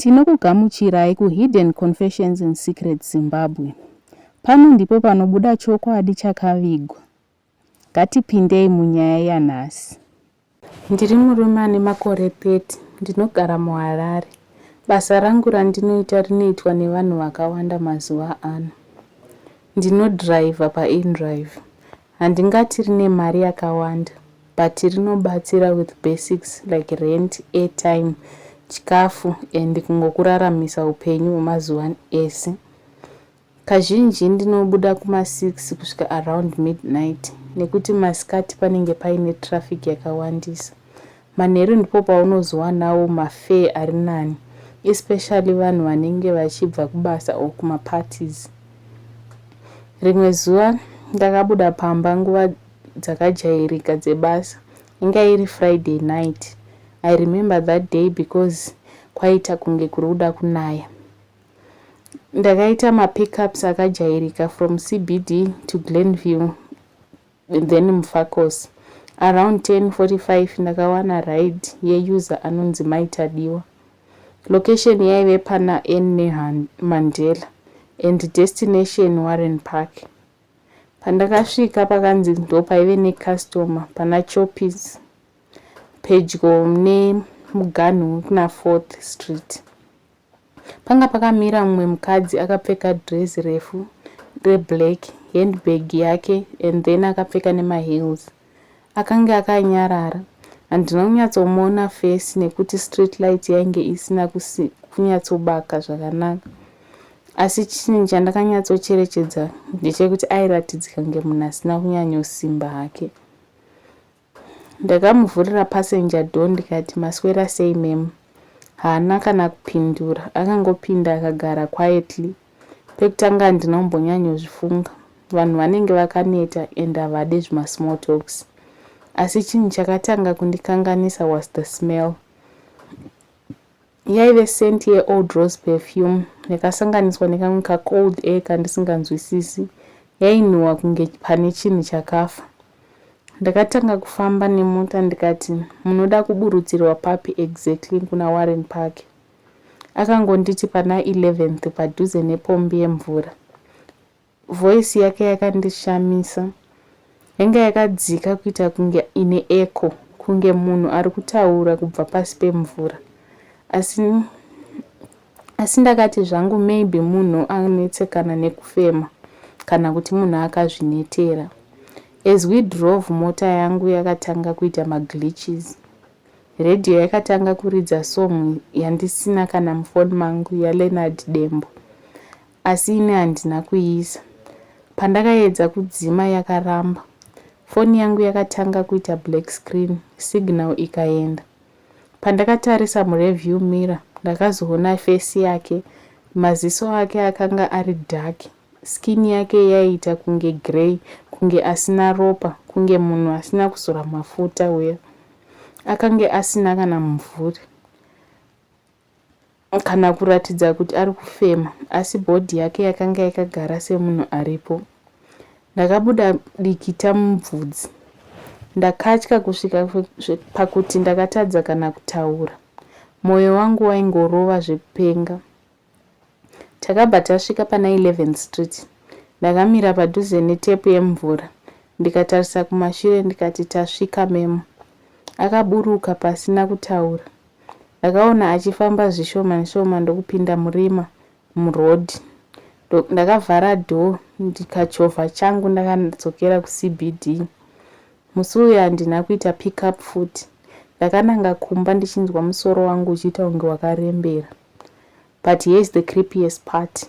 Tinokugamuchirai kuHidden Confessions and Secrets Zimbabwe. Pano ndipo panobuda chokwadi chakavigwa. Ngatipindei munyaya yanhasi. Ndiri murume ane makore 30. Ndinogara muHarare. Basa rangu randinoita rinoitwa nevanhu vakawanda mazuva ano. Ndinodhiraivha paInDrive. Handingati rine mari yakawanda, but rinobatsira with basics like rent, airtime, chikafu and kungokuraramisa upenyu hwemazuva ese. Kazhinji ndinobuda kuma6 kusvika around midnight nekuti masikati panenge paine traffic yakawandisa. Manheru ndipo paunozowanawo mafare ari nani, especially vanhu vanenge vachibva kubasa au kumaparties. Rimwe zuva ndakabuda pamba nguva dzakajairika dzebasa. Inga iri Friday night. I remember that day because kwaita kunge kuruda kunaya. Ndakaita mapickups akajairika from CBD to Glenview and then Mufakos. Around 10:45 ndakawana ride yeuser anonzi Maitadiwa. Location yaive pana N Mandela and destination Warren Park. Pandakasvika pakanzi ndo paive necustomer pana Choppies pedyo nemuganhu kuna 4th Street. Panga pakamira mumwe mukadzi akapfeka dress refu reblack, handbag yake and then akapfeka nemaheels. Akanga akanyarara. Handina kunyatsomuona face nekuti street light yainge isina kunyatsobaka zvakanaka. Asi chinhu chandakanyatsocherechedza ndechekuti airatidzika kunge munhu asina kunyanyosimba hake. Ndakamuvhurira passenger door ndikati maswera sei mem. Haana kana kupindura, akangopinda akagara quietly. Pekutanga handina kumbonyanyozvifunga. Vanhu vanenge vakaneta and havade zvima small talks. Asi chinhu chakatanga kundikanganisa was the smell. Yaive scent ye-old rose perfume yakasanganiswa nekamwe ka-cold air kandisinganzwisisi. Yainhuwa kunge pane chinhu chakafa. Ndakatanga kufamba nemota ndikati, munoda kuburutsirwa papi exactly kuna Warren Park. Akangonditi pana 11th padhuze nepombi yemvura. Voice yake yakandishamisa. Yanga yakadzika kuita kunge ine echo, kunge munhu ari kutaura kubva pasi pemvura. Asi ndakati zvangu maybe munhu anetsekana nekufema kana kuti munhu akazvinetera. As we drove, mota yangu yakatanga kuita maglitches. Radio yakatanga kuridza song yandisina kana mufoni mangu yaLeonard Dembo. Asi ine handina kuiisa. Pandakaedza kudzima yakaramba. Foni yangu yakatanga kuita black screen, signal ikaenda. Pandakatarisa mureview mirror, ndakazoona face yake, maziso ake akanga ari dark. Skin yake yaita kunge grey, kunge asina ropa, kunge munhu asina kuzora mafuta uya. Akange asina kana mvuri. Kana kuratidza kuti ari kufema, asi body yake yakanga yakagara semunhu aripo. Ndakabuda dikita mubvudzi. Ndakatya kusvika pakuti ndakatadza kana kutaura. Moyo wangu waingorova zvepenga. Takabva tasvika pana 11th Street. Ndakamira padhuze netepu yemvura. Ndikatarisa kumashure ndikati tasvika memo. Akaburuka pasina kutaura. Ndakaona achifamba zvishoma neshoma ndokupinda murima muroad. Ndakavhara door ndikachovha changu ndakadzokera kuCBD. Musi uyu handina kuita pickup futi. Ndakananga kumba ndichinzwa musoro wangu uchiita kunge wakarembera. But here's the creepiest part.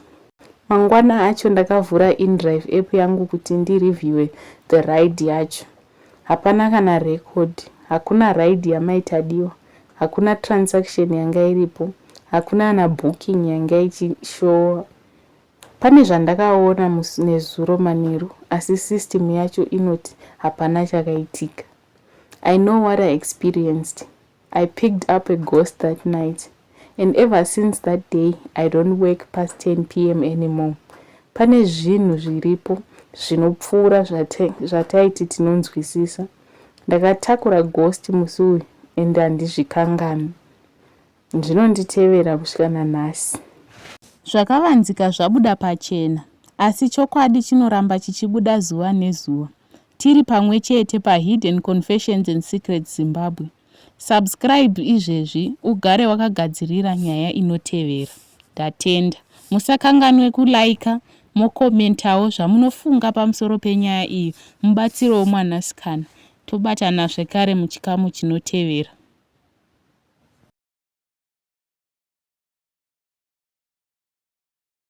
Mangwana acho ndakavhura InDrive app yangu kuti ndireviewe the ride yacho. Hapana kana record, hakuna ride yamaitadiwa, hakuna transaction yanga iripo, hakuna na booking yanga ichishowa. Pane zvandakaona nezuro manheru, asi system yacho inoti hapana chakaitika. I know what I experienced. I picked up a ghost that night. And ever since that day, I don't work past 10 p.m. anymore. Pane zvinhu zviripo, zvinopfuura zvataiti tinonzwisisa. Ndakatakura ghost musi uyu and handizvikangani. zvinonditevera kusvika nanhasi. Zvakavanzika zvabuda pachena, asi chokwadi chinoramba chichibuda zuva nezuva. Tiri pamwe chete paHidden Confessions and Secrets Zimbabwe. Subscribe izvezvi ugare wakagadzirira nyaya inotevera. Ndatenda. Musakanganwe kulaika, mokomentawo zvamunofunga pamusoro penyaya iyi. Mubatsiro womwanasikana. Tobatana zvekare muchikamu chinotevera.